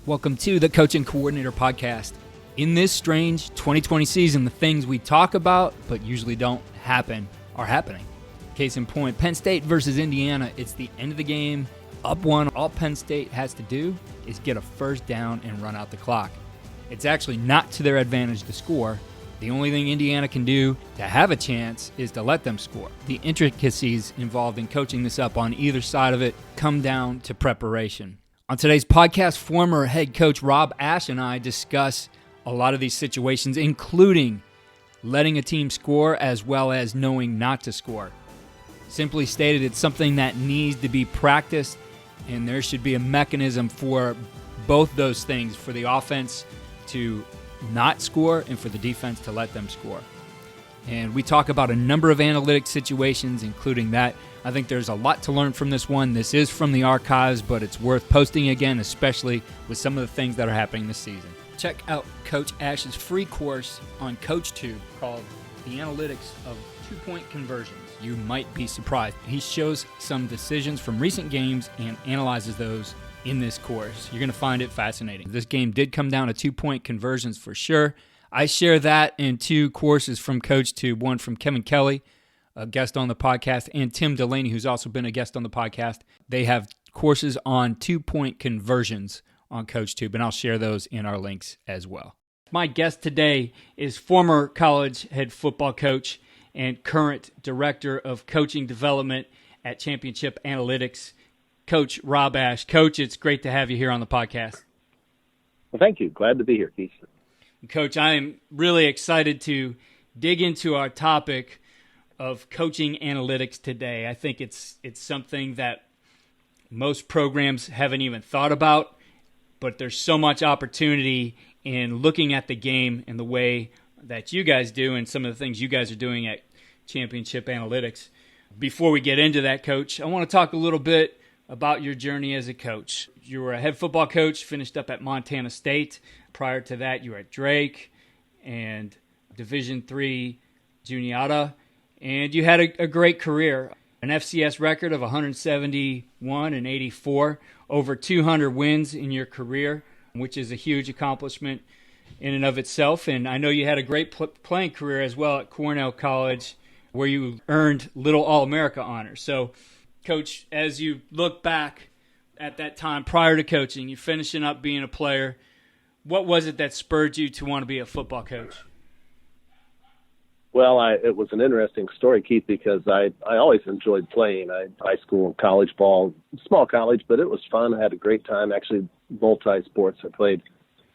Welcome to the Coach and Coordinator Podcast. In this strange 2020 season, the things we talk about but usually don't happen are happening. Case in point, Penn State versus Indiana. It's the end of the game, up one. All Penn State has to do is get a first down and run out the clock. It's actually not to their advantage to score. The only thing Indiana can do to have a chance is to let them score. The intricacies involved in coaching this up on either side of it come down to preparation. On today's podcast, former head coach Rob Ash and I discuss a lot of these situations, including letting a team score as well as knowing not to score. Simply stated, it's something that needs to be practiced, and there should be a mechanism for both those things, for the offense to not score and for the defense to let them score. And we talk about a number of analytic situations, including that. I think there's a lot to learn from this one. This is from the archives, but it's worth posting again, especially with some of the things that are happening this season. Check out Coach Ash's free course on CoachTube called The Analytics of Two-Point Conversions. You might be surprised. He shows some decisions from recent games and analyzes those in this course. You're going to find it fascinating. This game did come down to two-point conversions for sure. I share that in two courses from CoachTube, one from Kevin Kelly, a guest on the podcast, and Tim Delaney, who's also been a guest on the podcast. They have courses on two-point conversions on CoachTube, and I'll share those in our links as well. My guest today is former college head football coach and current director of coaching development at Championship Analytics, Coach Rob Ash. Coach, it's great to have you here on the podcast. Well, thank you. Glad to be here, Keith. Coach, I am really excited to dig into our topic of coaching analytics today. I think it's something that most programs haven't even thought about, but there's so much opportunity in looking at the game and the way that you guys do and some of the things you guys are doing at Championship Analytics. Before we get into that, Coach, I want to talk a little bit about your journey as a coach. You were a head football coach, finished up at Montana State. Prior to that, you were at Drake and Division III Juniata, and you had a great career. An FCS record of 171 and 84, over 200 wins in your career, which is a huge accomplishment in and of itself. And I know you had a great playing career as well at Cornell College, where you earned Little All-America honors. So, Coach, as you look back at that time prior to coaching, you finishing up being a player, what was it that spurred you to want to be a football coach? Well, it was an interesting story, Keith, because I always enjoyed playing. High school and college ball, small college, but it was fun. I had a great time, actually multi-sports. I played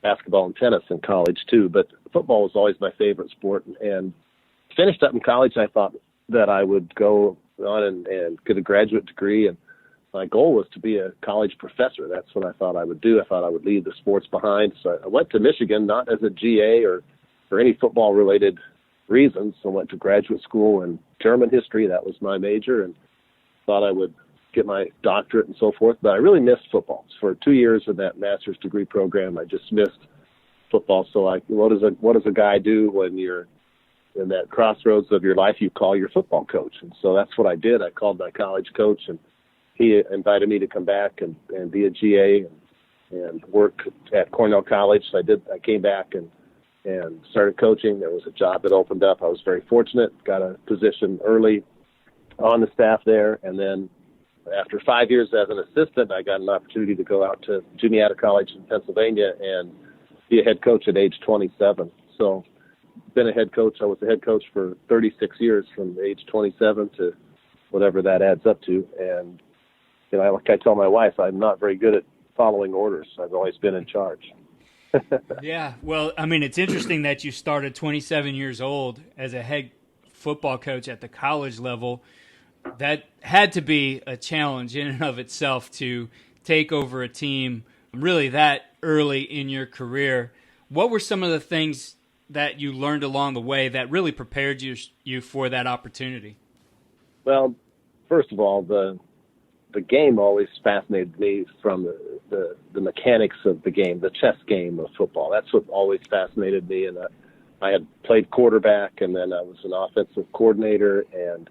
basketball and tennis in college too, but football was always my favorite sport. And finished up in college, I thought that I would go on and get a graduate degree, and my goal was to be a college professor. That's what I thought I would do. I thought I would leave the sports behind. So I went to Michigan, not as a GA or any football-related reasons. I went to graduate school in German history. That was my major, and thought I would get my doctorate and so forth. But I really missed football. For 2 years of that master's degree program, I just missed football. So what does a guy do when you're in that crossroads of your life? You call your football coach. And so that's what I did. I called my college coach, and he invited me to come back and be a GA and work at Cornell College. So I came back and started coaching. There was a job that opened up. I was very fortunate, got a position early on the staff there. And then after 5 years as an assistant, I got an opportunity to go out to Juniata College in Pennsylvania and be a head coach at age 27. So been a head coach. I was a head coach for 36 years from age 27 to whatever that adds up to. And, like I tell my wife, I'm not very good at following orders. I've always been in charge. Yeah, well, I mean, it's interesting that you started 27 years old as a head football coach at the college level. That had to be a challenge in and of itself to take over a team really that early in your career. What were some of the things that you learned along the way that really prepared you for that opportunity? Well, first of all, the game always fascinated me from the mechanics of the game, the chess game of football. That's what always fascinated me. And I had played quarterback, and then I was an offensive coordinator, and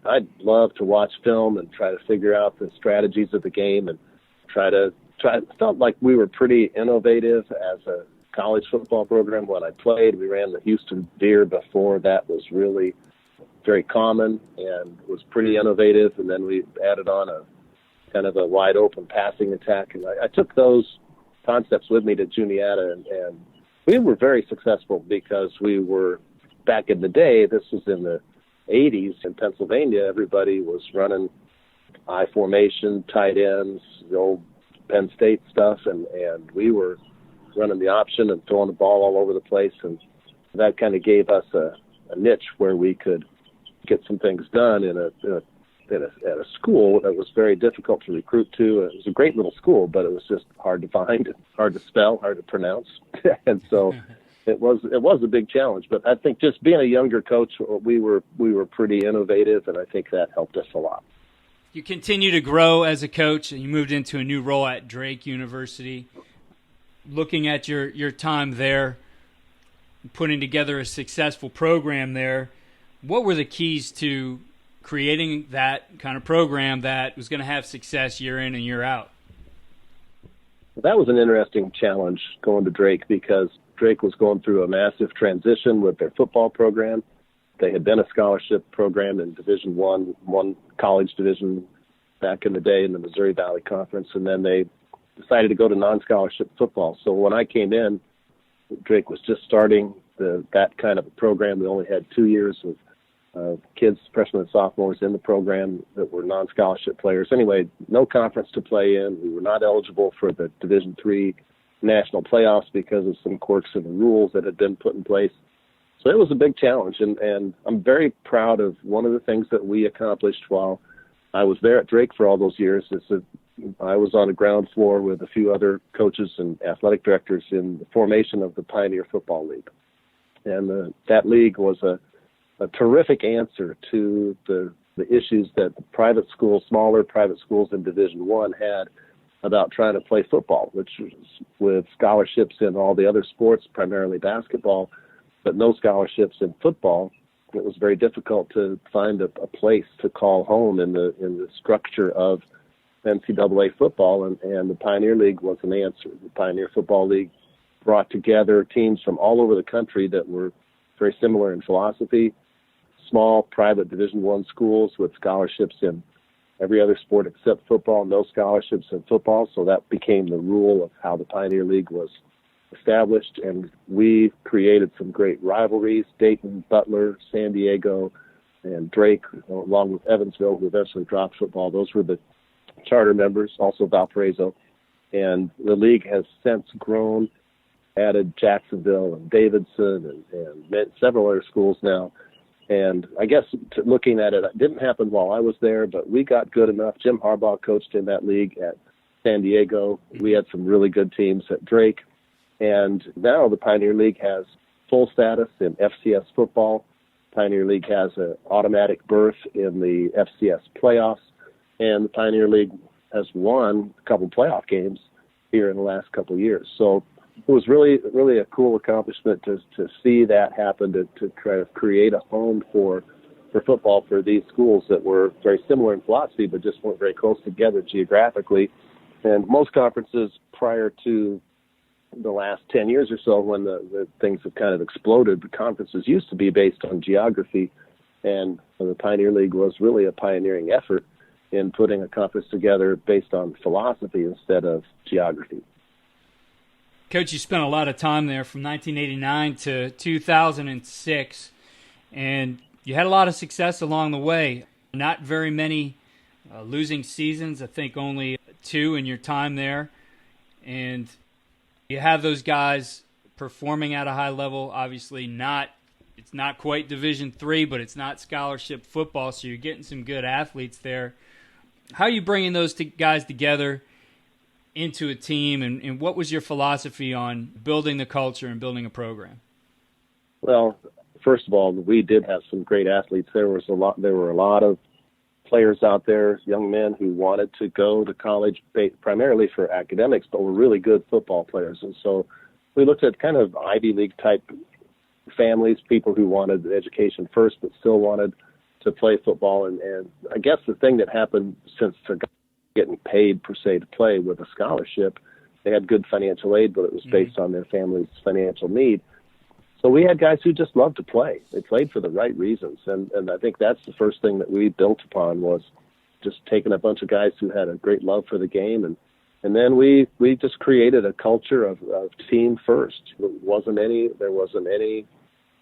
I'd love to watch film and try to figure out the strategies of the game and try to felt like we were pretty innovative as a college football program. When I played, we ran the Houston Veer before that was really very common and was pretty innovative. And then we added on a kind of a wide open passing attack. And I took those concepts with me to Juniata, and we were very successful because we were, back in the day, this was in the 80s in Pennsylvania, everybody was running I formation, tight ends, the old Penn State stuff, and we were running the option and throwing the ball all over the place, and that kind of gave us a niche where we could get some things done at a school that was very difficult to recruit to. It was a great little school, but it was just hard to find, hard to spell, hard to pronounce, and so it was a big challenge. But I think just being a younger coach, we were pretty innovative, and I think that helped us a lot. You continue to grow as a coach, and you moved into a new role at Drake University. Looking at your time there, putting together a successful program there, what were the keys to creating that kind of program that was going to have success year in and year out? That was an interesting challenge going to Drake, because Drake was going through a massive transition with their football program. They had been a scholarship program in Division one college division back in the day in the Missouri Valley Conference, and then they decided to go to non-scholarship football. So when I came in, Drake was just starting that kind of a program. We only had 2 years of kids, freshmen and sophomores, in the program that were non-scholarship players. Anyway, no conference to play in. We were not eligible for the Division III national playoffs because of some quirks in the rules that had been put in place. So it was a big challenge, and I'm very proud of one of the things that we accomplished while I was there at Drake for all those years. Is that I was on the ground floor with a few other coaches and athletic directors in the formation of the Pioneer Football League. And that league was a terrific answer to the issues that the smaller private schools in Division I had about trying to play football, which was with scholarships in all the other sports, primarily basketball, but no scholarships in football. It was very difficult to find a place to call home in the structure of NCAA football, and the Pioneer League was an answer. The Pioneer Football League brought together teams from all over the country that were very similar in philosophy, small private Division I schools with scholarships in every other sport except football, no scholarships in football. So that became the rule of how the Pioneer League was established, and we created some great rivalries. Dayton, Butler, San Diego, and Drake, along with Evansville, who eventually dropped football. Those were the charter members, also Valparaiso. And the league has since grown, added Jacksonville and Davidson and several other schools now. And I guess looking at it, it didn't happen while I was there, but we got good enough. Jim Harbaugh coached in that league at San Diego. We had some really good teams at Drake. And now the Pioneer League has full status in FCS football. Pioneer League has an automatic berth in the FCS playoffs. And the Pioneer League has won a couple playoff games here in the last couple of years. So it was really, really a cool accomplishment to see that happen, to try to create a home for football for these schools that were very similar in philosophy, but just weren't very close together geographically. And most conferences prior to the last 10 years or so, when the things have kind of exploded, the conferences used to be based on geography, and the Pioneer League was really a pioneering effort in putting a conference together based on philosophy instead of geography. Coach, you spent a lot of time there from 1989 to 2006, and you had a lot of success along the way. Not very many losing seasons, I think only 2 in your time there. And you have those guys performing at a high level. Obviously it's not quite Division III, but it's not scholarship football, so you're getting some good athletes there. How are you bringing those guys together into a team, and what was your philosophy on building the culture and building a program? Well, first of all, we did have some great athletes. There were a lot of players out there, young men who wanted to go to college primarily for academics, but were really good football players. And so we looked at kind of Ivy League type families, people who wanted education first but still wanted to play football. And I guess the thing that happened since getting paid per se to play with a scholarship. They had good financial aid, but it was based on their family's financial need. So we had guys who just loved to play. They played for the right reasons. And I think that's the first thing that we built upon, was just taking a bunch of guys who had a great love for the game. And then we just created a culture of team first. There wasn't any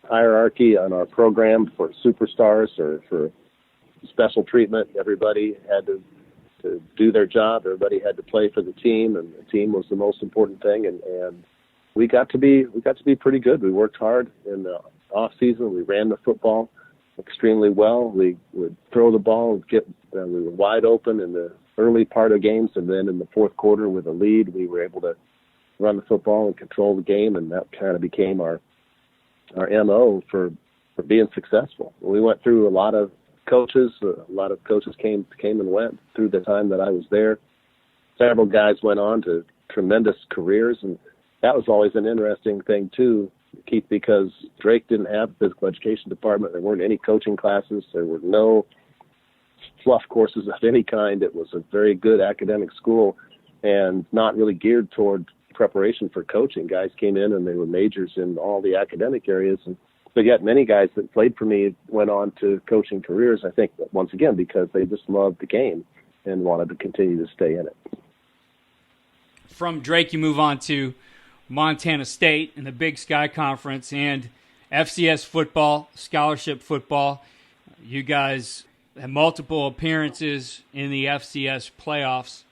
hierarchy on our program for superstars or for special treatment. Everybody had to do their job. Everybody had to play for the team, and the team was the most important thing. And we got to be pretty good. We worked hard in the off season. We ran the football extremely well. We would throw the ball and we were wide open in the early part of games, and then in the fourth quarter with a lead, we were able to run the football and control the game, and that kind of became our MO for being successful. We went through a lot of coaches. A lot of coaches came and went through the time that I was there. Several guys went on to tremendous careers, and that was always an interesting thing too, Keith, because Drake didn't have a physical education department. There weren't any coaching classes. There were no fluff courses of any kind. It was a very good academic school and not really geared toward preparation for coaching. Guys came in and they were majors in all the academic areas, but yet many guys that played for me went on to coaching careers, I think, once again, because they just loved the game and wanted to continue to stay in it. From Drake, you move on to Montana State in the Big Sky Conference and FCS football, scholarship football. You guys had multiple appearances in the FCS playoffs.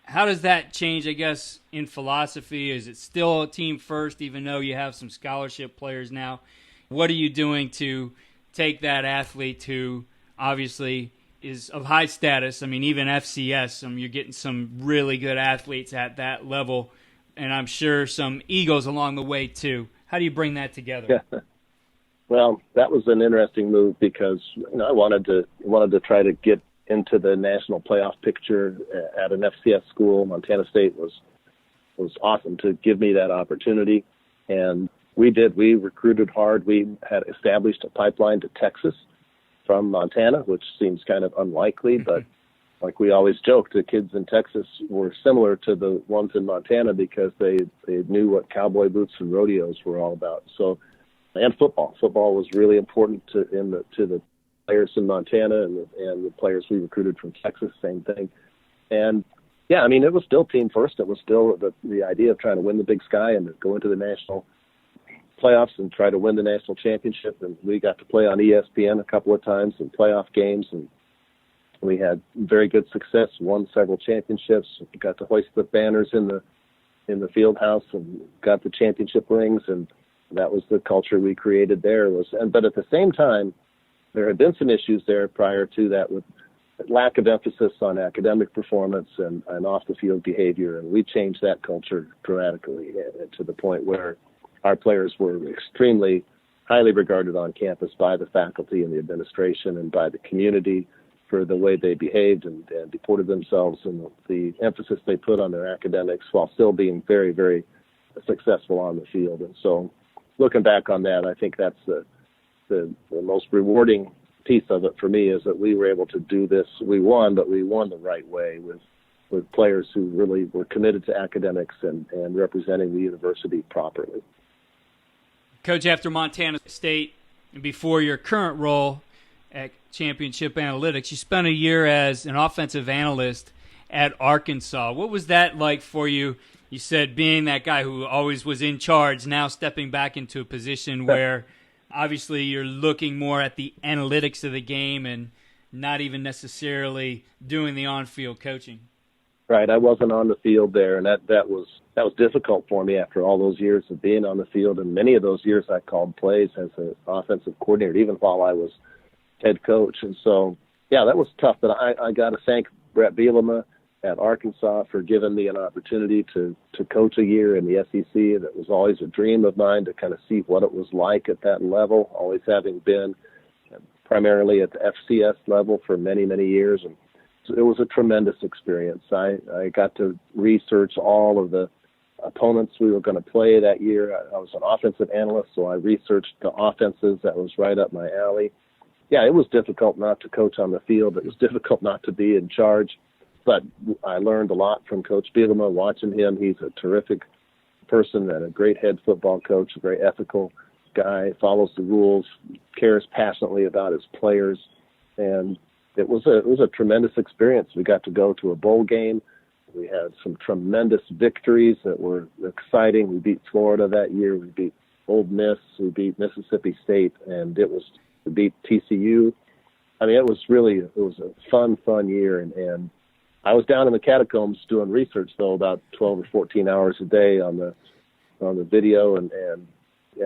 How does that change, I guess, in philosophy? Is it still a team first, even though you have some scholarship players now? What are you doing to take that athlete who obviously is of high status? I mean, even FCS, you're getting some really good athletes at that level, and I'm sure some egos along the way too. How do you bring that together? Yeah. Well, that was an interesting move because I wanted to try to get into the national playoff picture at an FCS school. Montana State was awesome to give me that opportunity, and we did. We recruited hard. We had established a pipeline to Texas from Montana, which seems kind of unlikely, but like we always joke, the kids in Texas were similar to the ones in Montana because they knew what cowboy boots and rodeos were all about. So, and football was really important to the players in Montana and the players we recruited from Texas, same thing. And yeah, I mean, it was still team first. It was still the idea of trying to win the Big Sky and to go into the national playoffs and try to win the national championship. And we got to play on ESPN a couple of times in playoff games, and we had very good success, won several championships, got to hoist the banners in the field house and got the championship rings. And that was the culture we created there. But at the same time, there had been some issues there prior to that with lack of emphasis on academic performance and off the field behavior. And we changed that culture dramatically to the point where our players were extremely highly regarded on campus by the faculty and the administration and by the community for the way they behaved and deported themselves and the emphasis they put on their academics while still being very, very successful on the field. And so looking back on that, I think that's the most rewarding piece of it for me, is that we were able to do this. We won, but we won the right way with players who really were committed to academics and representing the university properly. Coach, after Montana State and before your current role at Championship Analytics, you spent a year as an offensive analyst at Arkansas. What was that like for you? You said being that guy who always was in charge, now stepping back into a position where obviously you're looking more at the analytics of the game and not even necessarily doing the on-field coaching. Right. I wasn't on the field there, and that was difficult for me after all those years of being on the field. And many of those years I called plays as an offensive coordinator, even while I was head coach. And so, yeah, that was tough. But I got to thank Brett Bielema at Arkansas for giving me an opportunity to coach a year in the SEC. That was always a dream of mine, to kind of see what it was like at that level, always having been primarily at the FCS level for many, many years. And so it was a tremendous experience. I got to research all of the opponents we were going to play that year. I was an offensive analyst, so I researched the offenses. That was right up my alley. Yeah, it was difficult not to coach on the field. It was difficult not to be in charge. But I learned a lot from Coach Bielema, watching him. He's a terrific person and a great head football coach, a very ethical guy, follows the rules, cares passionately about his players. And it was a tremendous experience. We got to go to a bowl game. We had some tremendous victories that were exciting. We beat Florida that year. We beat Ole Miss. We beat Mississippi State, and we beat TCU. I mean, it was a fun year. And I was down in the catacombs doing research, though, about 12 or 14 hours a day on the video. And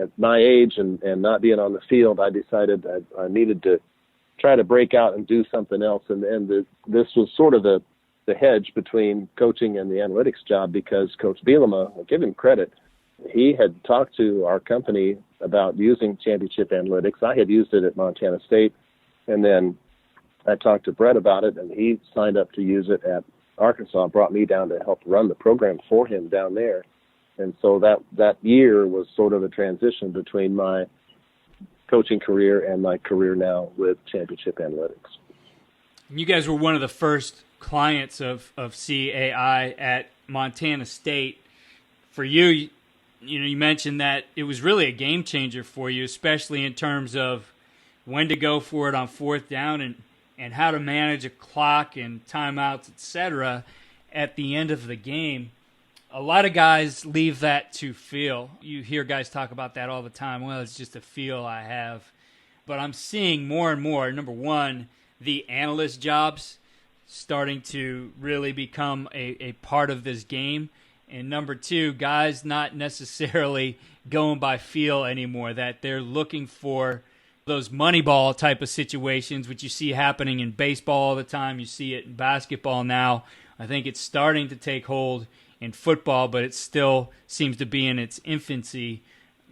at my age and not being on the field, I decided I needed to try to break out and do something else. And this was sort of the hedge between coaching and the analytics job, because Coach Bielema, I'll give him credit, he had talked to our company about using championship analytics. I had used it at Montana State, and then I talked to Brett about it, and he signed up to use it at Arkansas, brought me down to help run the program for him down there. And so that year was sort of a transition between my coaching career and my career now with championship analytics. You guys were one of the first clients of CAI at Montana State. For you, you mentioned that it was really a game changer for you, especially in terms of when to go for it on fourth down and how to manage a clock and timeouts, etc. at the end of the game. A lot of guys leave that to feel. You hear guys talk about that all the time. Well, it's just a feel I have. But I'm seeing more and more, number one, the analyst jobs starting to really become a part of this game. And number two, guys not necessarily going by feel anymore, that they're looking for those Moneyball type of situations, which you see happening in baseball all the time. You see it in basketball now. I think it's starting to take hold in football, but it still seems to be in its infancy.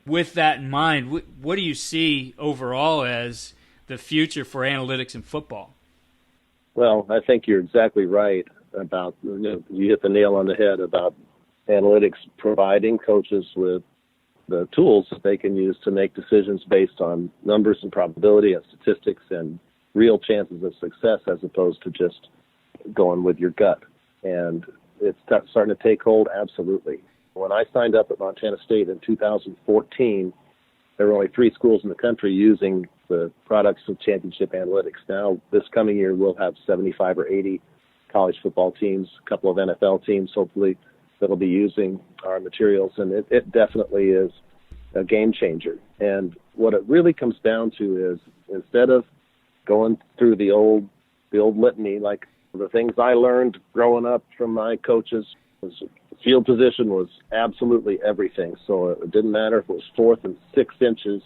With that in mind, what do you see overall as the future for analytics in football? Well, I think you're exactly right about, you hit the nail on the head about analytics providing coaches with the tools that they can use to make decisions based on numbers and probability and statistics and real chances of success, as opposed to just going with your gut. And it's starting to take hold, absolutely. When I signed up at Montana State in 2014, there were only 3 schools in the country using the products of championship analytics. Now, this coming year, we'll have 75 or 80 college football teams, a couple of NFL teams, hopefully, that'll be using our materials. And it definitely is a game changer. And what it really comes down to is, instead of going through the old litany, like the things I learned growing up from my coaches, was field position was absolutely everything. So it didn't matter if it was 4th and 6 inches.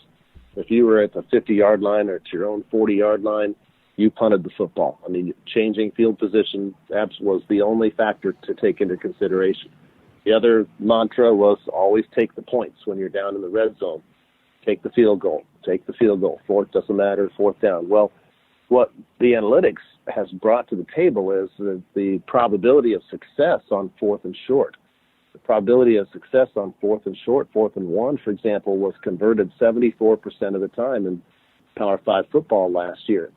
If you were at the 50-yard line or at your own 40-yard line, you punted the football. I mean, changing field position was the only factor to take into consideration. The other mantra was always take the points when you're down in the red zone. Take the field goal. Take the field goal. Fourth doesn't matter, 4th down. Well, what the analytics has brought to the table is the probability of success on 4th and short. The probability of success on 4th and short, 4th and 1, for example, was converted 74% of the time in Power 5 football last year.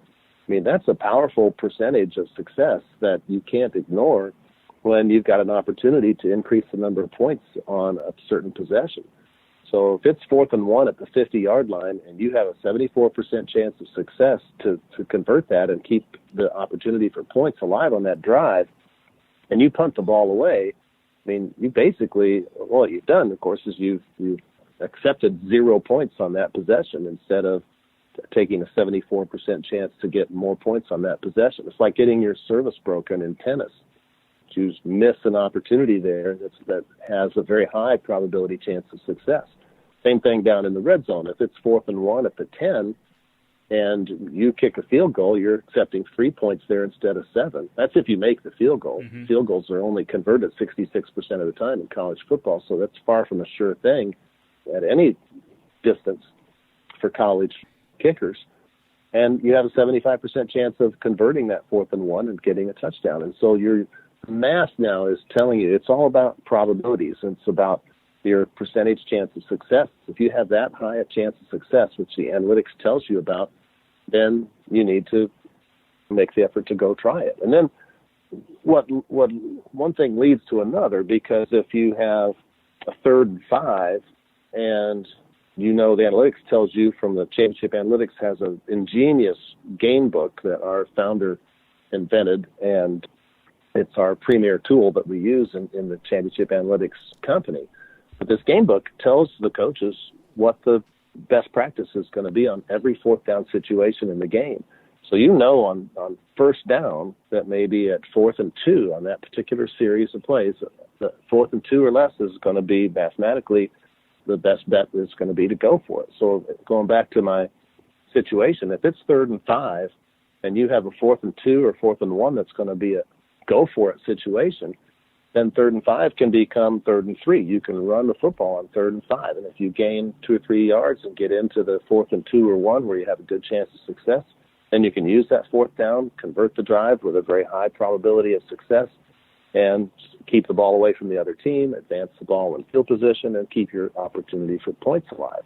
I mean, that's a powerful percentage of success that you can't ignore when you've got an opportunity to increase the number of points on a certain possession. So if it's 4th and 1 at the 50-yard line and you have a 74% chance of success to convert that and keep the opportunity for points alive on that drive, and you punt the ball away, I mean, you basically, what you've done, of course, is you've accepted 0 points on that possession instead of taking a 74% chance to get more points on that possession. It's like getting your service broken in tennis. You miss an opportunity there that has a very high probability chance of success. Same thing down in the red zone. If it's 4th and 1 at the 10 and you kick a field goal, you're accepting 3 points there instead of 7. That's if you make the field goal. Mm-hmm. Field goals are only converted 66% of the time in college football, so that's far from a sure thing at any distance for college kickers. And you have a 75% chance of converting that 4th and 1 and getting a touchdown. And so your math now is telling you it's all about probabilities, and it's about your percentage chance of success. If you have that high a chance of success, which the analytics tells you about, then you need to make the effort to go try it. And then what one thing leads to another, because if you have a 3rd and 5, and the analytics tells you from the Championship Analytics has an ingenious game book that our founder invented, and it's our premier tool that we use in the Championship Analytics company. But this game book tells the coaches what the best practice is going to be on every 4th down situation in the game. So on 1st down that maybe at 4th and 2 on that particular series of plays, the 4th and 2 or less is going to be mathematically the best bet is going to be to go for it. So going back to my situation, if it's 3rd and 5 and you have a 4th and 2 or 4th and 1 that's going to be a go for it situation, then 3rd and 5 can become 3rd and 3. You can run the football on 3rd and 5. And if you gain 2 or 3 yards and get into the 4th and 2 or 1 where you have a good chance of success, then you can use that 4th down, convert the drive with a very high probability of success, and keep the ball away from the other team, advance the ball in field position, and keep your opportunity for points alive.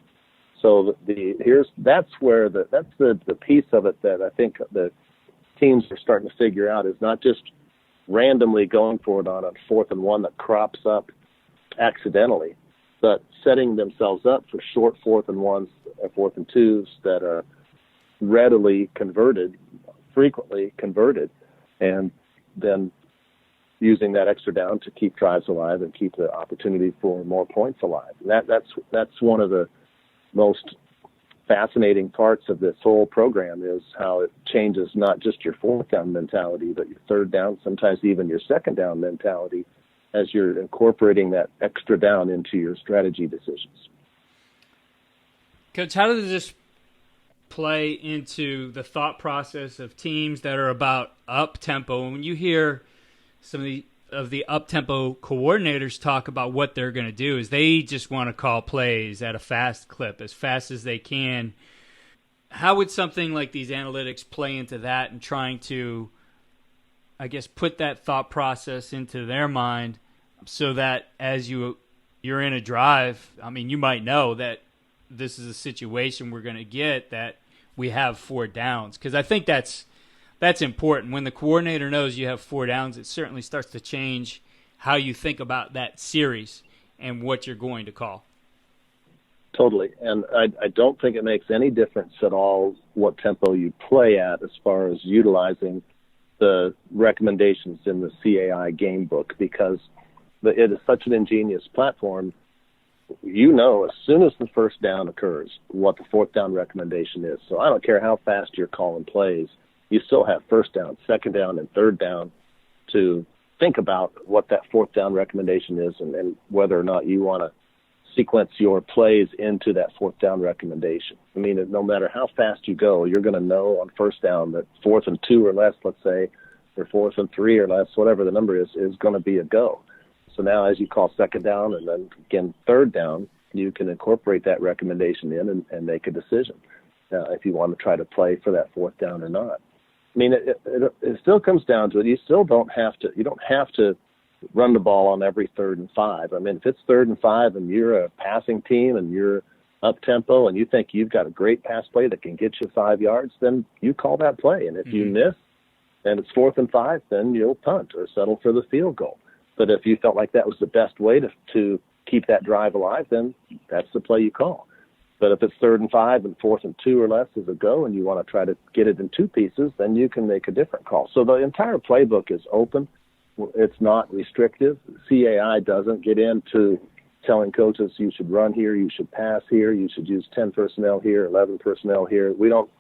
So that's the piece of it that I think the teams are starting to figure out, is not just randomly going for it on a 4th and 1 that crops up accidentally, but setting themselves up for short 4th and 1s or 4th and 2s that are readily converted, frequently converted, and then using that extra down to keep drives alive and keep the opportunity for more points alive. And that's one of the most fascinating parts of this whole program, is how it changes not just your 4th down mentality, but your 3rd down, sometimes even your 2nd down mentality, as you're incorporating that extra down into your strategy decisions. Coach, how does this play into the thought process of teams that are about up-tempo? When you hear some of the up-tempo coordinators talk about what they're going to do, is they just want to call plays at a fast clip, as fast as they can. How would something like these analytics play into that, and trying to, I guess, put that thought process into their mind so that as you're in a drive, I mean, you might know that this is a situation we're going to get, that we have 4 downs? Because I think that's important. When the coordinator knows you have 4 downs, it certainly starts to change how you think about that series and what you're going to call. Totally. And I don't think it makes any difference at all what tempo you play at as far as utilizing the recommendations in the CAI game book, because it is such an ingenious platform. As soon as the 1st down occurs, what the 4th down recommendation is. So I don't care how fast you're calling plays, you still have 1st down, 2nd down, and 3rd down to think about what that 4th down recommendation is, and whether or not you want to sequence your plays into that 4th down recommendation. I mean, no matter how fast you go, you're going to know on 1st down that 4th and 2 or less, let's say, or 4th and 3 or less, whatever the number is going to be a go. So now as you call 2nd down and then again 3rd down, you can incorporate that recommendation in and make a decision if you want to try to play for that 4th down or not. I mean, it still comes down to it. You don't have to run the ball on every 3rd and 5. I mean, if it's 3rd and 5 and you're a passing team and you're up tempo and you think you've got a great pass play that can get you 5 yards, then you call that play. And if you miss and it's 4th and 5, then you'll punt or settle for the field goal. But if you felt like that was the best way to keep that drive alive, then that's the play you call. But if it's 3rd and 5 and 4th and 2 or less is a go, and you want to try to get it in 2 pieces, then you can make a different call. So the entire playbook is open. It's not restrictive. CAI doesn't get into telling coaches you should run here, you should pass here, you should use 10 personnel here, 11 personnel here. We don't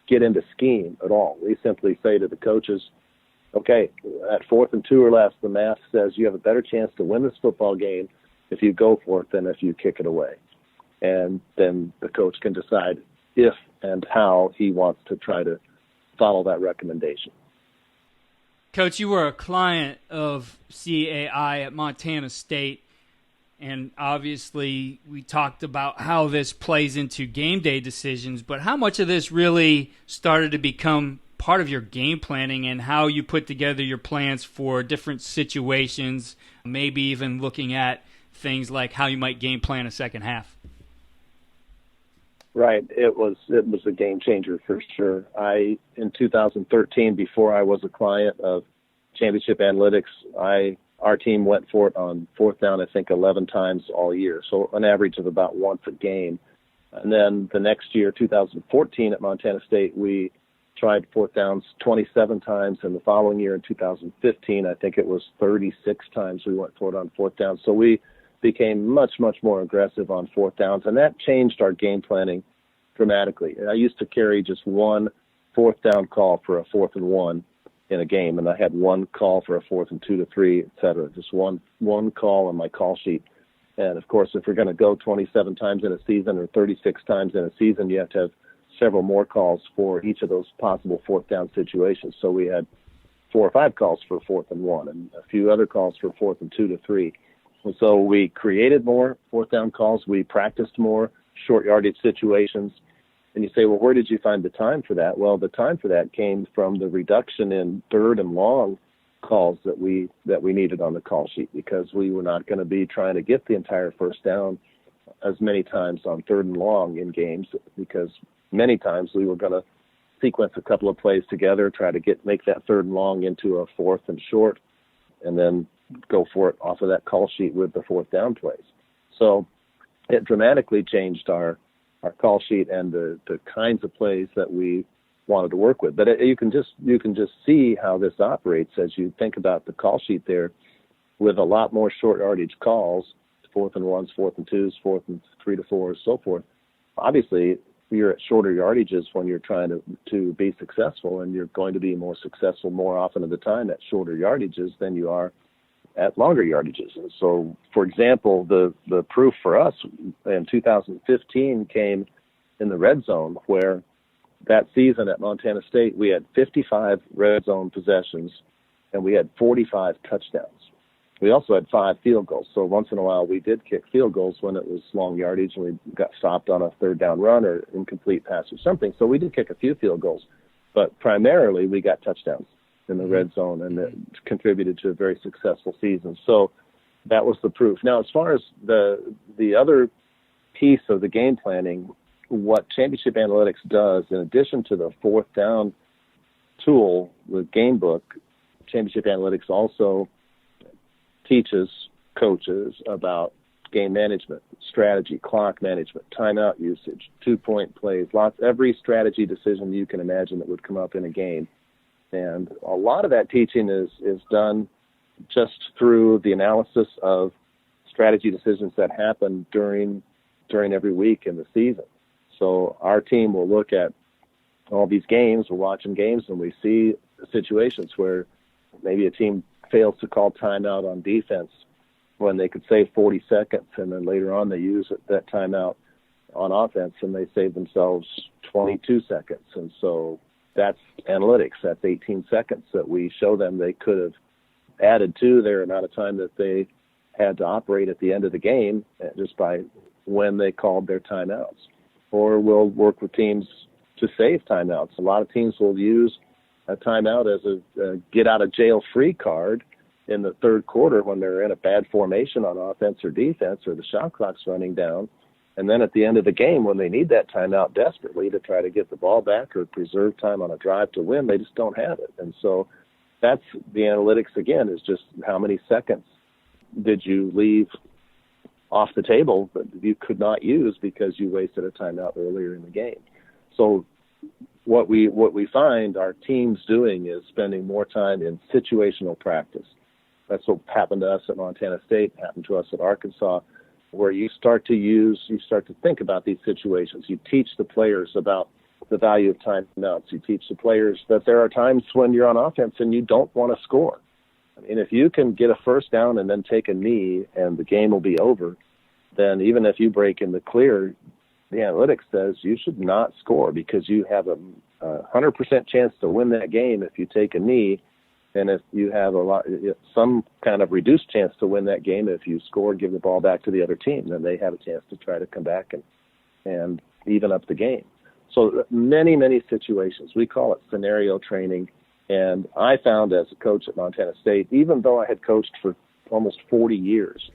get into scheme at all. We simply say to the coaches, okay, at 4th and 2 or less, the math says you have a better chance to win this football game if you go for it than if you kick it away. And then the coach can decide if and how he wants to try to follow that recommendation. Coach, you were a client of CAI at Montana State, and obviously we talked about how this plays into game day decisions, but how much of this really started to become part of your game planning and how you put together your plans for different situations, maybe even looking at things like how you might game plan a second half? Right. It was a game changer for sure. In 2013, before I was a client of championship analytics, our team went for it on fourth down, I think 11 times all year. So an average of about once a game. And then the next year, 2014 at Montana State, we tried fourth downs 27 times. And the following year in 2015, I think it was 36 times we went for it on fourth down. So we became much, much more aggressive on fourth downs. And that changed our game planning dramatically. I used to carry just one fourth down call for a 4th and 1 in a game. And I had one call for a 4th and 2 to 3, et cetera. Just one call on my call sheet. And, of course, if we're going to go 27 times in a season or 36 times in a season, you have to have several more calls for each of those possible fourth down situations. So we had 4 or 5 calls for 4th and 1 and a few other calls for 4th and 2 to 3. And so we created more fourth down calls. We practiced more short yardage situations. And you say, well, where did you find the time for that? Well, the time for that came from the reduction in third and long calls that we needed on the call sheet, because we were not going to be trying to get the entire first down as many times on third and long in games, because many times we were going to sequence a couple of plays together, try to make that third and long into a 4th and short, and then go for it off of that call sheet with the fourth down plays. So it dramatically changed our call sheet and the kinds of plays that we wanted to work with. But you can just see how this operates as you think about the call sheet there, with a lot more short yardage calls, 4th and 1s, 4th and 2s, 4th and 3 to 4s, so forth. Obviously, you're at shorter yardages when you're trying to be successful, and you're going to be more successful more often of the time at shorter yardages than you are at longer yardages. And so, for example, the proof for us in 2015 came in the red zone, where that season at Montana State, we had 55 red zone possessions, and we had 45 touchdowns. We also had 5 field goals. So once in a while, we did kick field goals when it was long yardage and we got stopped on a third down run or incomplete pass or something. So we did kick a few field goals, but primarily we got touchdowns in the red zone, and it contributed to a very successful season. So that was the proof. Now, as far as the other piece of the game planning, what Championship Analytics does, in addition to the fourth down tool, the game book, Championship Analytics also teaches coaches about game management, strategy, clock management, timeout usage, 2-point plays, every strategy decision you can imagine that would come up in a game. And a lot of that teaching is done just through the analysis of strategy decisions that happen during every week in the season. So our team will look at all these games, we're watching games, and we see situations where maybe a team fails to call timeout on defense when they could save 40 seconds, and then later on they use that timeout on offense and they save themselves 22 seconds. And so that's analytics. That's 18 seconds that we show them they could have added to their amount of time that they had to operate at the end of the game just by when they called their timeouts. Or we'll work with teams to save timeouts. A lot of teams will use a timeout as a get-out-of-jail-free card in the third quarter when they're in a bad formation on offense or defense, or the shot clock's running down. And then at the end of the game, when they need that timeout desperately to try to get the ball back or preserve time on a drive to win, they just don't have it. And so that's the analytics, again, is just how many seconds did you leave off the table that you could not use because you wasted a timeout earlier in the game. So what we find our teams doing is spending more time in situational practice. That's what happened to us at Montana State, happened to us at Arkansas, where you start to think about these situations. You teach the players about the value of timeouts. You teach the players that there are times when you're on offense and you don't want to score. I mean, if you can get a first down and then take a knee and the game will be over, then even if you break in the clear, the analytics says you should not score, because you have a 100% chance to win that game if you take a knee, and if you have some kind of reduced chance to win that game if you score, give the ball back to the other team, then they have a chance to try to come back and even up the game. So many, many situations. We call it scenario training. And I found as a coach at Montana State, even though I had coached for almost 40 years,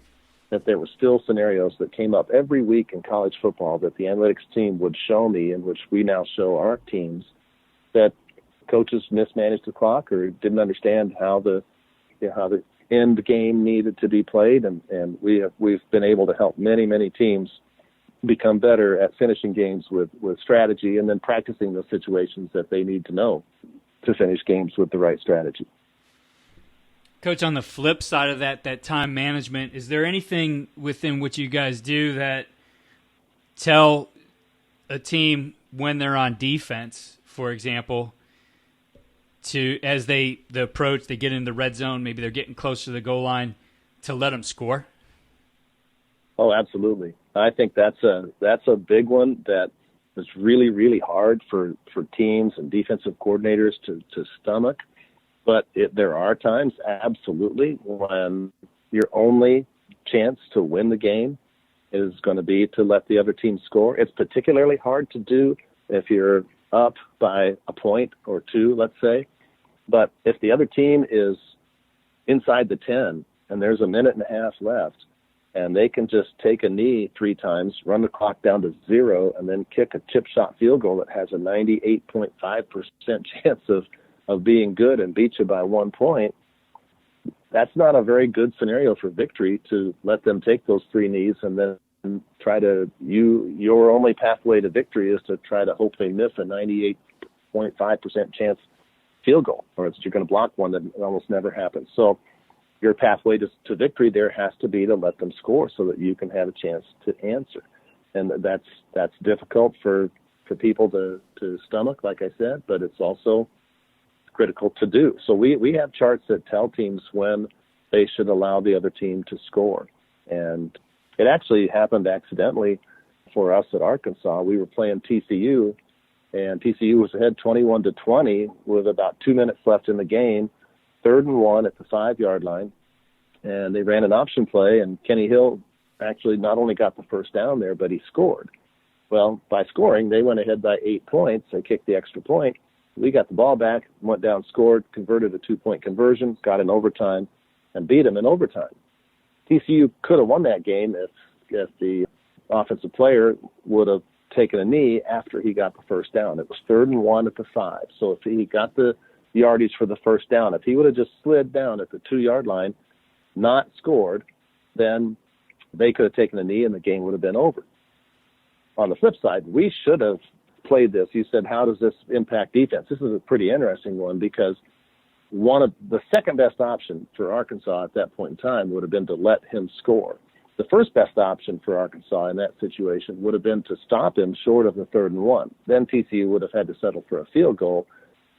that there were still scenarios that came up every week in college football that the analytics team would show me, in which we now show our teams, that coaches mismanaged the clock or didn't understand how the how the end game needed to be played, and we've been able to help many teams become better at finishing games with strategy, and then practicing those situations that they need to know to finish games with the right strategy. Coach, on the flip side of that time management, is there anything within what you guys do that tell a team when they're on defense, for example, as the approach, they get in the red zone, maybe they're getting close to the goal line, to let them score? Oh, absolutely. I think that's a big one that is really hard for teams and defensive coordinators to stomach. But there are times, absolutely, when your only chance to win the game is going to be to let the other team score. It's particularly hard to do if you're up by a point or two, let's say. But if the other team is inside the 10 and there's a minute and a half left, and they can just take a knee 3 times, run the clock down to 0, and then kick a chip shot field goal that has a 98.5% chance of being good and beat you by 1 point, that's not a very good scenario for victory, to let them take those 3 knees and then try to, your only pathway to victory is to try to hope they miss a 98.5% chance field goal, or you're going to block one that almost never happens. So your pathway to victory there has to be to let them score so that you can have a chance to answer. And that's difficult for people to stomach, like I said, but it's also critical to do. So we have charts that tell teams when they should allow the other team to score. And it actually happened accidentally for us at Arkansas. We were playing TCU, and TCU was ahead 21-20 with about 2 minutes left in the game, 3rd and 1 at the 5-yard line. And they ran an option play, and Kenny Hill actually not only got the first down there, but he scored. Well, by scoring, they went ahead by 8 points. They kicked the extra point. We got the ball back, went down, scored, converted a 2-point conversion, got in overtime, and beat them in overtime. TCU could have won that game if the offensive player would have taken a knee after he got the first down. It was 3rd and 1 at the 5. So if he got the yardage for the first down, if he would have just slid down at the 2-yard line, not scored, then they could have taken a knee and the game would have been over. On the flip side, we should have played this. You said, how does this impact defense? This is a pretty interesting one, because one of the second best option for Arkansas at that point in time would have been to let him score. The first best option for Arkansas in that situation would have been to stop him short of the 3rd and 1. Then TCU would have had to settle for a field goal,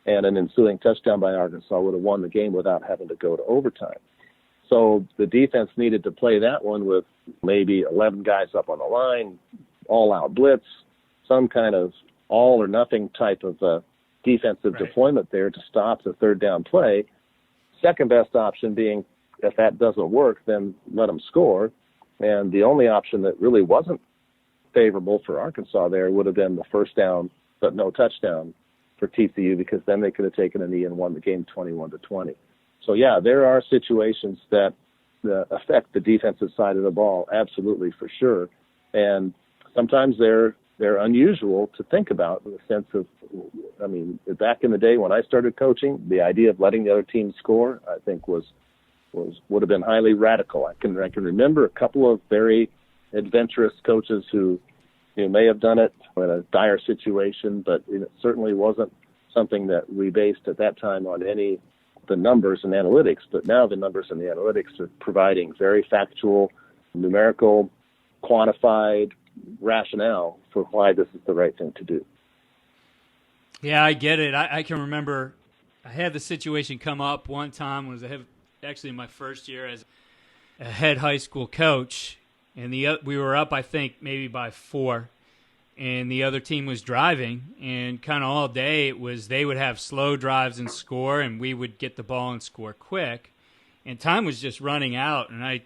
and an ensuing touchdown by Arkansas would have won the game without having to go to overtime. So the defense needed to play that one with maybe 11 guys up on the line, all-out blitz, some kind of all-or-nothing type of defensive deployment there to stop the 3rd down play. Second best option being, if that doesn't work, then let them score. And the only option that really wasn't favorable for Arkansas there would have been the first down, but no touchdown for TCU, because then they could have taken a knee and won the game 21-20. So, yeah, there are situations that affect the defensive side of the ball, absolutely, for sure. And sometimes they're unusual to think about, in the sense of, I mean, back in the day when I started coaching, the idea of letting the other team score, I think would have been highly radical. I can remember a couple of very adventurous coaches who may have done it in a dire situation, but it certainly wasn't something that we based at that time on the numbers and analytics. But now the numbers and the analytics are providing very factual, numerical, quantified rationale for why this is the right thing to do. Yeah, I get it. I can remember I had the situation come up one time when actually my first year as a head high school coach, and we were up, I think, maybe by 4, and the other team was driving, and kind of all day it was they would have slow drives and score, and we would get the ball and score quick, and time was just running out, and I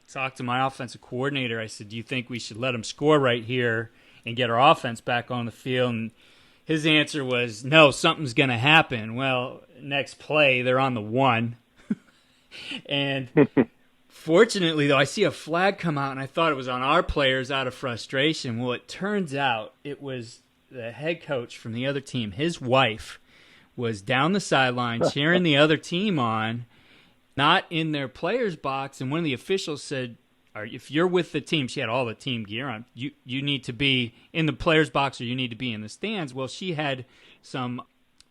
talked to my offensive coordinator. I said, do you think we should let them score right here and get our offense back on the field? And his answer was, no, something's going to happen. Well, next play, they're on the 1. And fortunately, though, I see a flag come out, and I thought it was on our players out of frustration. Well, it turns out it was the head coach from the other team. His wife was down the sideline cheering the other team on, not in their players box, and one of the officials said, if you're with the team, she had all the team gear on, you need to be in the players box or you need to be in the stands. Well, she had some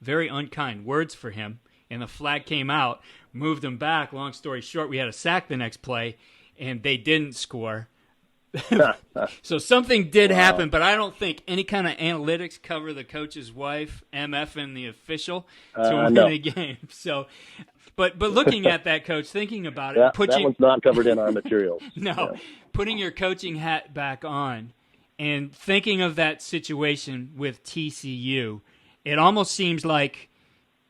very unkind words for him, and the flag came out, moved him back. Long story short, we had a sack the next play, and they didn't score. So something did happen, but I don't think any kind of analytics cover the coach's wife, MFing the official to win a game. So, but looking at that, Coach, thinking about it, that one's not covered in our materials. No, putting your coaching hat back on and thinking of that situation with TCU, it almost seems like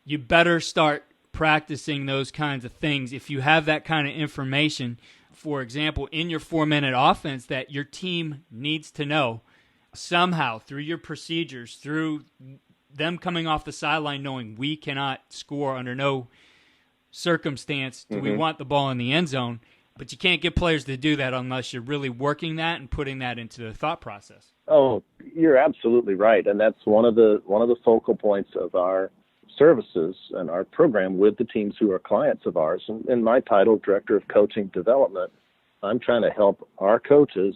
you better start practicing those kinds of things if you have that kind of information. For example, in your 4-minute offense that your team needs to know somehow through your procedures, through them coming off the sideline knowing we cannot score under no circumstance do we want the ball in the end zone, but you can't get players to do that unless you're really working that and putting that into the thought process. Oh, you're absolutely right, and that's one of the focal points of our services and our program with the teams who are clients of ours. And in my title, Director of Coaching Development, I'm trying to help our coaches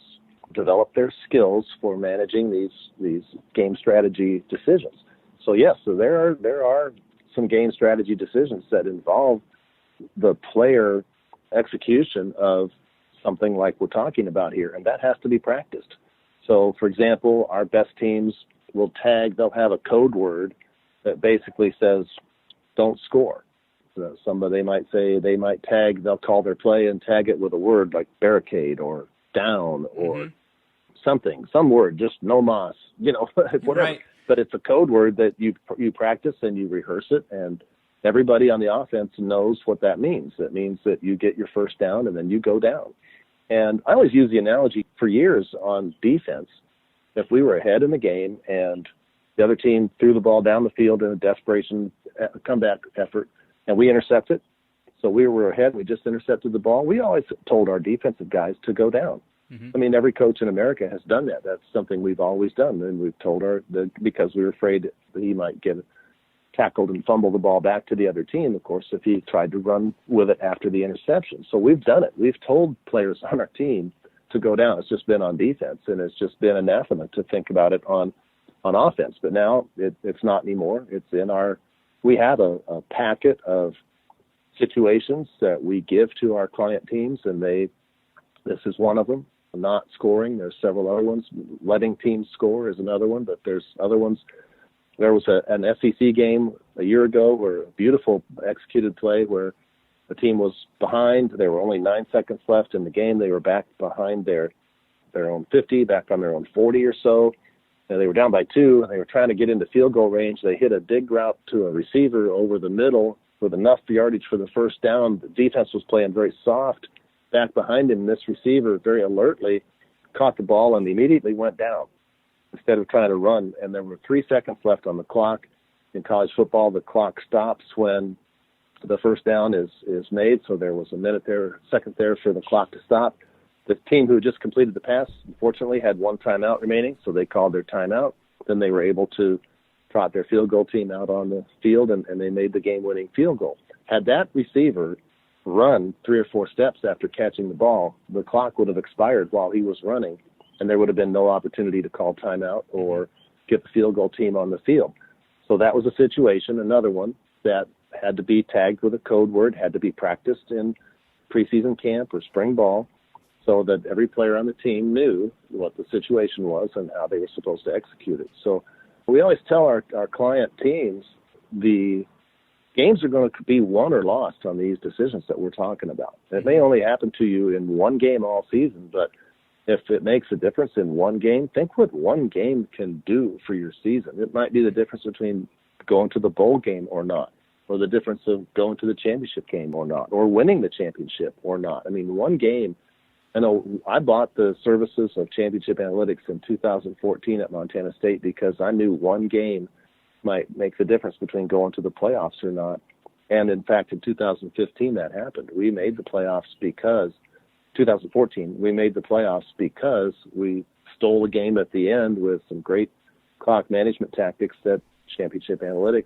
develop their skills for managing these game strategy decisions. So yes, there are some game strategy decisions that involve the player execution of something like we're talking about here, and that has to be practiced. So, for example, our best teams will they'll have a code word that basically says, don't score. So somebody might they'll call their play and tag it with a word like barricade or down or some word, just no mas, whatever. Right. But it's a code word that you practice and you rehearse it, and everybody on the offense knows what that means. That means that you get your first down and then you go down. And I always use the analogy for years on defense. If we were ahead in the game and the other team threw the ball down the field in a desperation comeback effort, and we intercepted. So we were ahead. We just intercepted the ball. We always told our defensive guys to go down. I mean, every coach in America has done that. That's something we've always done. And we've told because we were afraid that he might get tackled and fumble the ball back to the other team, of course, if he tried to run with it after the interception. So we've done it. We've told players on our team to go down. It's just been on defense, and it's just been anathema to think about it on offense. But now it's not anymore. It's in we have a packet of situations that we give to our client teams, and this is one of them. Not scoring. There's several other ones. Letting teams score is another one, but there's other ones. There was an SEC game a year ago where a beautiful executed play where the team was behind. There were only 9 seconds left in the game. They were back behind their own 50, back on their own 40 or so. And they were down by 2, and they were trying to get into field goal range. They hit a dig route to a receiver over the middle with enough yardage for the first down. The defense was playing very soft. Back behind him, this receiver very alertly caught the ball and immediately went down instead of trying to run. And there were 3 seconds left on the clock. In college football, the clock stops when the first down is made. So there was a second there for the clock to stop. The team who just completed the pass, unfortunately, had 1 timeout remaining, so they called their timeout. Then they were able to trot their field goal team out on the field, and they made the game-winning field goal. Had that receiver run 3 or 4 steps after catching the ball, the clock would have expired while he was running, and there would have been no opportunity to call timeout or get the field goal team on the field. So that was a situation, another one, that had to be tagged with a code word, had to be practiced in preseason camp or spring ball, so that every player on the team knew what the situation was and how they were supposed to execute it. So we always tell our client teams the games are going to be won or lost on these decisions that we're talking about. It may only happen to you in one game all season, but if it makes a difference in one game, think what one game can do for your season. It might be the difference between going to the bowl game or not, or the difference of going to the championship game or not, or winning the championship or not. I mean, one game. I know I bought the services of Championship Analytics in 2014 at Montana State because I knew one game might make the difference between going to the playoffs or not. And in fact, in 2015, that happened. We made the playoffs because 2014, we made the playoffs because we stole a game at the end with some great clock management tactics that Championship Analytics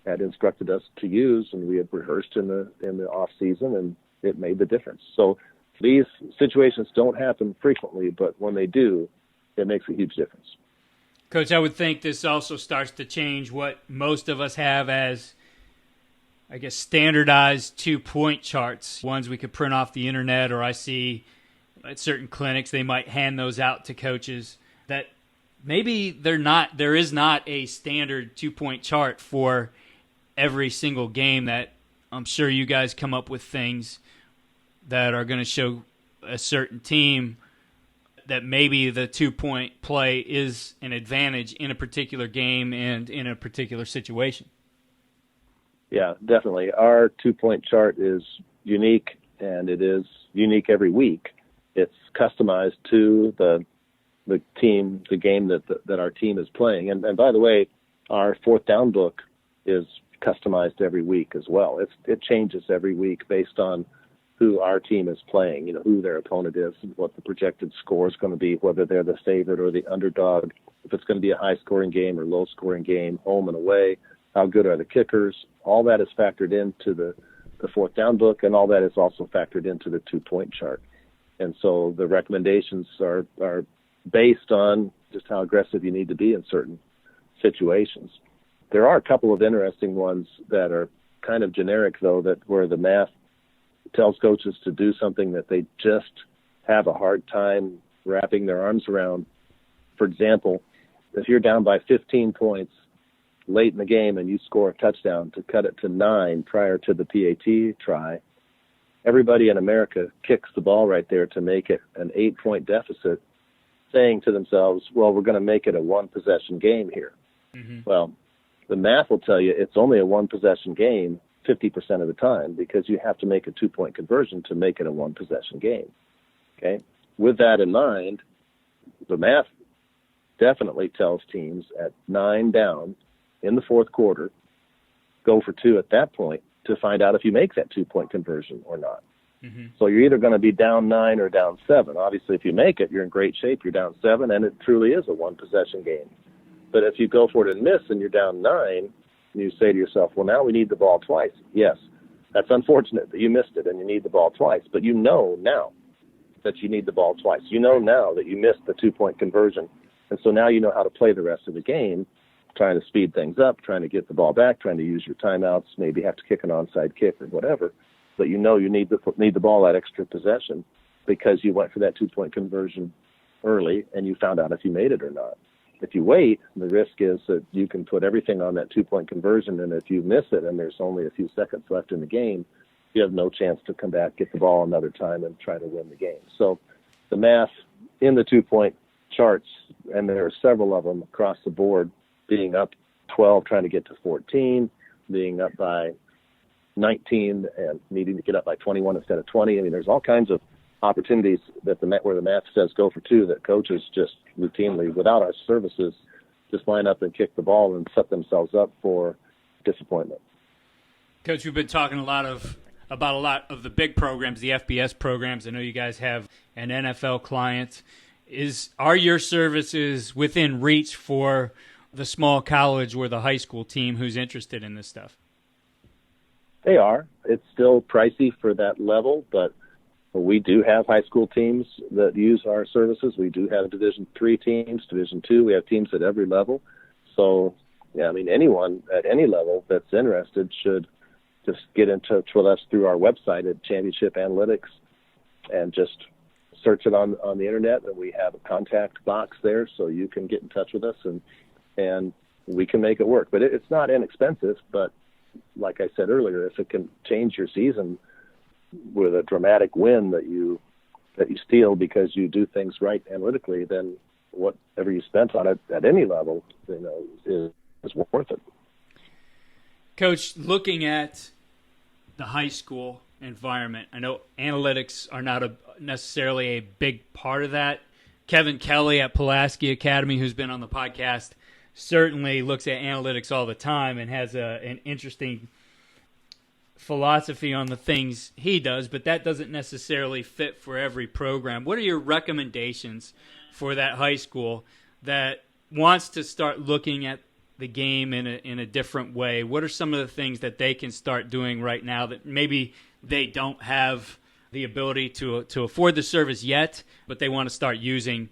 had instructed us to use, and we had rehearsed in the off season, and it made the difference. So these situations don't happen frequently, but when they do, it makes a huge difference. Coach, I would think this also starts to change what most of us have as, I guess, standardized 2-point charts, ones we could print off the internet, or I see at certain clinics they might hand those out to coaches, that maybe there is not a standard 2-point chart for every single game. That I'm sure you guys come up with things that are going to show a certain team that maybe the 2-point play is an advantage in a particular game and in a particular situation. Yeah, definitely. Our 2-point chart is unique, and it is unique every week. It's customized to the team, the game that our team is playing. And by the way, our 4th down book is customized every week as well. It changes every week based on who our team is playing, who their opponent is, what the projected score is going to be, whether they're the favorite or the underdog, if it's going to be a high-scoring game or low-scoring game, home and away, how good are the kickers. All that is factored into the 4th down book, and all that is also factored into the 2-point chart. And so the recommendations are based on just how aggressive you need to be in certain situations. There are a couple of interesting ones that are kind of generic, though, where the math tells coaches to do something that they just have a hard time wrapping their arms around. For example, if you're down by 15 points late in the game and you score a touchdown to cut it to 9 prior to the PAT try, everybody in America kicks the ball right there to make it an 8-point deficit, saying to themselves, well, we're going to make it a 1-possession game here. Mm-hmm. Well, the math will tell you it's only a 1-possession game 50% of the time, because you have to make a 2-point conversion to make it a 1-possession game. Okay. With that in mind, the math definitely tells teams at 9 down in the 4th quarter, go for 2 at that point to find out if you make that 2-point conversion or not. Mm-hmm. So you're either going to be down 9 or down 7. Obviously, if you make it, you're in great shape. You're down 7, and it truly is a 1-possession game. But if you go for it and miss and you're down 9, and you say to yourself, well, now we need the ball twice. Yes, that's unfortunate that you missed it and you need the ball twice, but you know now that you need the ball twice. You know now that you missed the 2-point conversion, and so now you know how to play the rest of the game, trying to speed things up, trying to get the ball back, trying to use your timeouts, maybe have to kick an onside kick or whatever, but you know you need the ball that extra possession because you went for that 2-point conversion early and you found out if you made it or not. If you wait, the risk is that you can put everything on that 2-point conversion, and if you miss it and there's only a few seconds left in the game, you have no chance to come back, get the ball another time, and try to win the game. So the math in the 2-point charts, and there are several of them across the board, being up 12, trying to get to 14, being up by 19 and needing to get up by 21 instead of 20. I mean, there's all kinds of opportunities that where the math says go for 2 that coaches just routinely, without our services, just line up and kick the ball and set themselves up for disappointment. Coach, we've been talking about a lot of the big programs, the FBS programs. I know you guys have an NFL client. Are your services within reach for the small college or the high school team who's interested in this stuff? They are. It's still pricey for that level, but we do have high school teams that use our services. We do have Division III teams, Division II. We have teams at every level. So, yeah, I mean, anyone at any level that's interested should just get in touch with us through our website at Championship Analytics and just search it on the internet. And we have a contact box there so you can get in touch with us and we can make it work. But it's not inexpensive. But like I said earlier, if it can change your season with a dramatic win that you steal because you do things right analytically, then whatever you spent on it at any level, is worth it. Coach, looking at the high school environment, I know analytics are not necessarily a big part of that. Kevin Kelly at Pulaski Academy, who's been on the podcast, certainly looks at analytics all the time and has an interesting philosophy on the things he does, but that doesn't necessarily fit for every program. What are your recommendations for that high school that wants to start looking at the game in a different way? What are some of the things that they can start doing right now that maybe they don't have the ability to afford the service yet, but they want to start using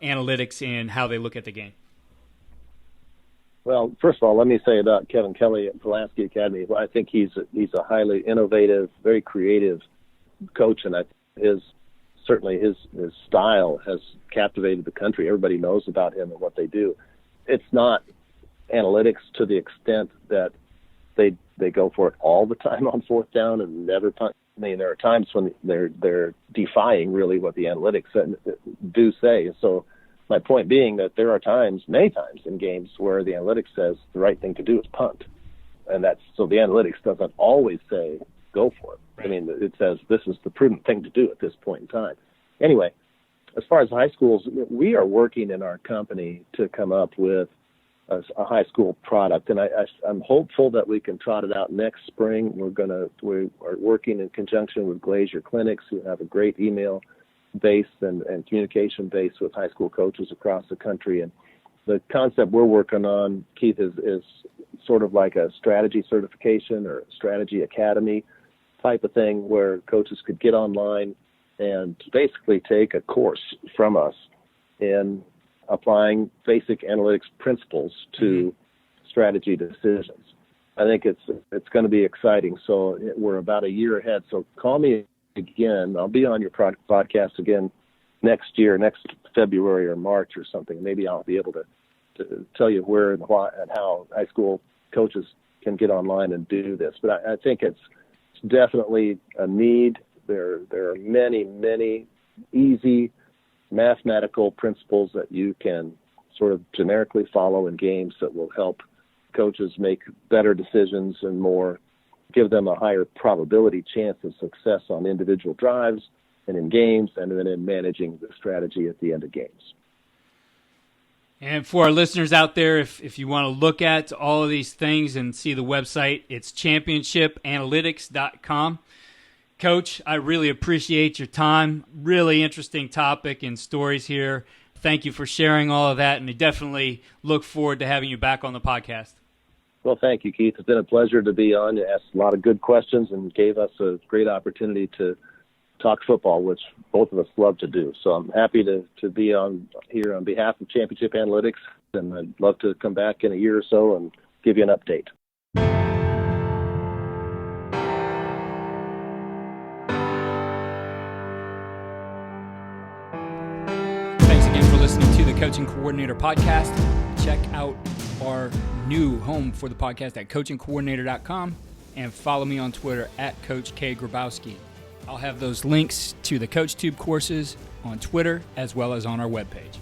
analytics in how they look at the game? Well, first of all, let me say about Kevin Kelly at Pulaski Academy. I think he's a highly innovative, very creative coach, and his style has captivated the country. Everybody knows about him and what they do. It's not analytics to the extent that they go for it all the time on fourth down and never punt. I mean, there are times when they're defying really what the analytics do say. So my point being that there are times, many times in games, where the analytics says the right thing to do is punt, and so the analytics doesn't always say go for it. I mean, it says this is the prudent thing to do at this point in time. Anyway, as far as high schools, we are working in our company to come up with a high school product, and I'm hopeful that we can trot it out next spring. We are working in conjunction with Glazier Clinics, who have a great email base and communication base with high school coaches across the country. And the concept we're working on, Keith, is sort of like a strategy certification or strategy academy type of thing, where coaches could get online and basically take a course from us in applying basic analytics principles to strategy decisions. I think it's going to be exciting. So we're about a year ahead. So call me again. I'll be on your podcast again next year, next February or March or something. Maybe I'll be able to tell you where and why and how high school coaches can get online and do this. But I think it's definitely a need. There are many, many easy mathematical principles that you can sort of generically follow in games that will help coaches make better decisions and give them a higher probability chance of success on individual drives and in games, and then in managing the strategy at the end of games. And for our listeners out there, if you want to look at all of these things and see the website, it's championshipanalytics.com. Coach, I really appreciate your time. Really interesting topic and stories here. Thank you for sharing all of that, and I definitely look forward to having you back on the podcast. Well, thank you, Keith. It's been a pleasure to be on. You asked a lot of good questions and gave us a great opportunity to talk football, which both of us love to do. So I'm happy to be on here on behalf of Championship Analytics, and I'd love to come back in a year or so and give you an update. Listening to the Coaching Coordinator Podcast. Check out our new home for the podcast at coachingcoordinator.com and follow me on Twitter at Coach K. Grabowski. I'll have those links to the CoachTube courses on Twitter as well as on our webpage.